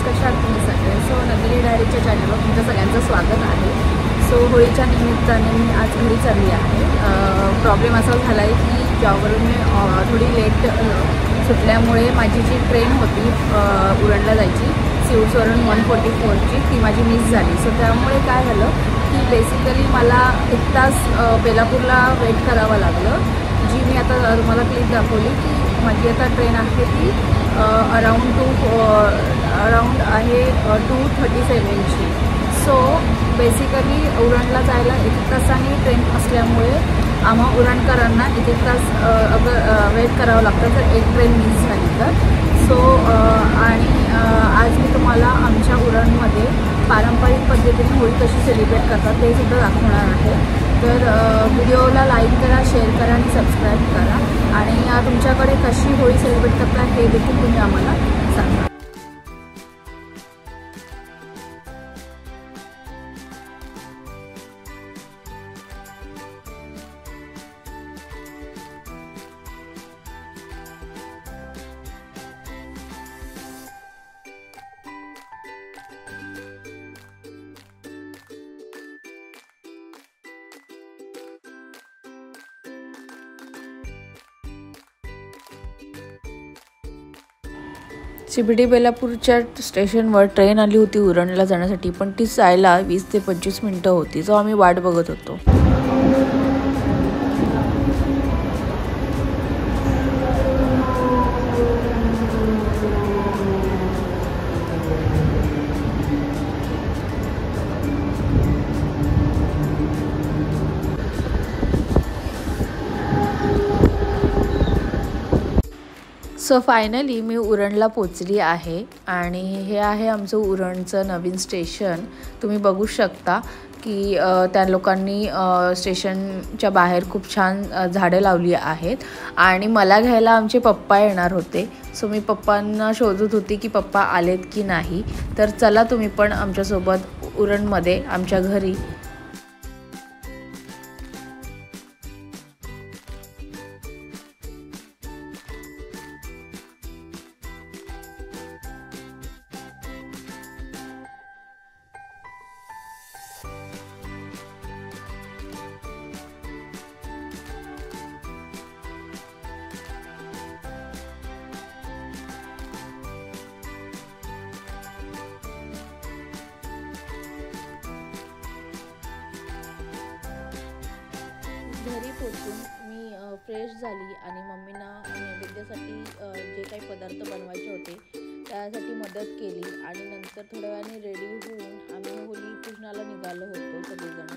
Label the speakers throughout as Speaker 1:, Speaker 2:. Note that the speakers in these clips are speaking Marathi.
Speaker 1: कशा आहात तुम्ही सगळे? सो नंदिनी डायरीच्या चॅनलवर तुमचं सगळ्यांचं स्वागत आहे. सो होळीच्या निमित्ताने मी आज घरी चालली आहे. प्रॉब्लेम असा झाला आहे की जॉबवरून मी थोडी लेट सुटल्यामुळे माझी जी ट्रेन होती उरणला जायची सिऊटवरून 144ची ती माझी मिस झाली. सो त्यामुळे काय झालं की बेसिकली मला 1 तास बेलापूरला वेट करावं लागलं. जी मी आता तुम्हाला क्लिप दाखवली की माझी आता ट्रेन आहे ती अराउंड आहे 2:37ची. सो बेसिकली उरणला जायला 1 तासाने ट्रेन असल्यामुळे आम्हा उरणकरांना 1 तास वेट करावं लागतं जर एक ट्रेन मिस झाली तर. सो आणि आज मी तुम्हाला आमच्या उरणमध्ये पारंपरिक पद्धतीने होळी कशी सेलिब्रेट करतात ते सुद्धा दाखवणार आहे. तर व्हिडिओला लाईक करा, शेअर करा आणि सबस्क्राईब करा. आणि तुमच्याकडे कशी होळी सेलिब्रेट करता हे देखील तुम्ही आम्हाला सांगा.
Speaker 2: CBD बेलापूरच्या स्टेशनवर ट्रेन आली होती उरणला जाण्यासाठी, पण ती जायला 20 ते 25 मिनटं होती. जो आम्ही वाट बघत होतो. सो फायनली मी उरणला पोचली आहे आणि हे आहे आमचं उरणचं नवीन स्टेशन. तुम्ही बघू शकता की त्या लोकांनी स्टेशनच्या बाहेर खूप छान झाडं लावली आहेत आणि मला घ्यायला आमचे पप्पा येणार होते. सो मी पप्पांना शोधत होती की पप्पा आलेत की नाही. तर चला तुम्ही पण आमच्यासोबत उरणमध्ये आमच्या घरी. घरी पोचून मी फ्रेश झाली आणि मम्मींना नैवेद्यासाठी जे काही पदार्थ बनवायचे होते त्यासाठी मदत केली आणि नंतर थोड्या वेळाने रेडी होऊन आम्ही होळी पूजनाला निघालो होतो सगळेजण.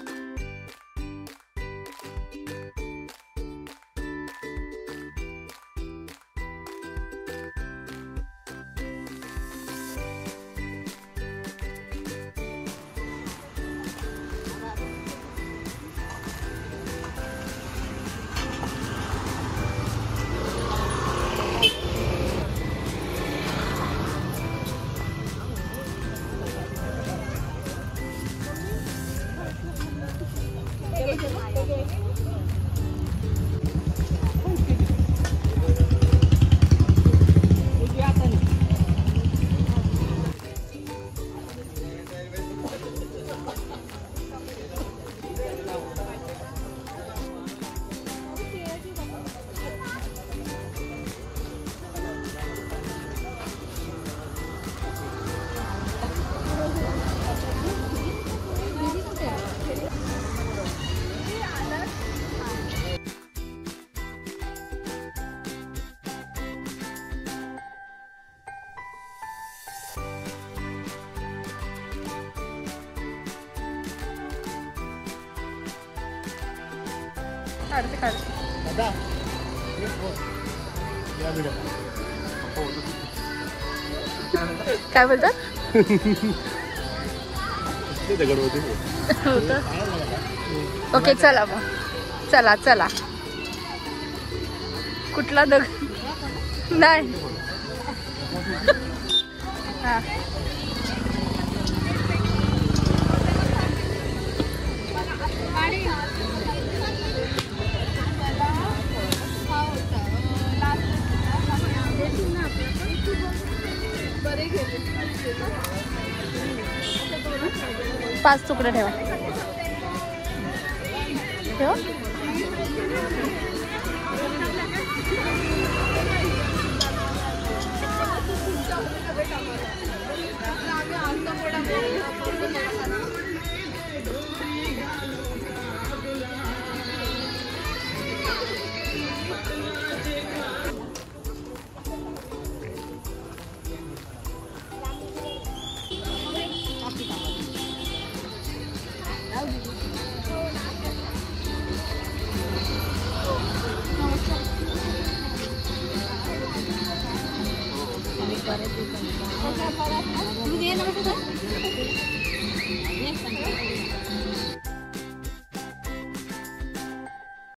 Speaker 2: काय बोलतात? ओके चला मग चला चला. कुठला दगड नाही. हां बरे गेले. 5 तुकडे ठेवा. ठेवा.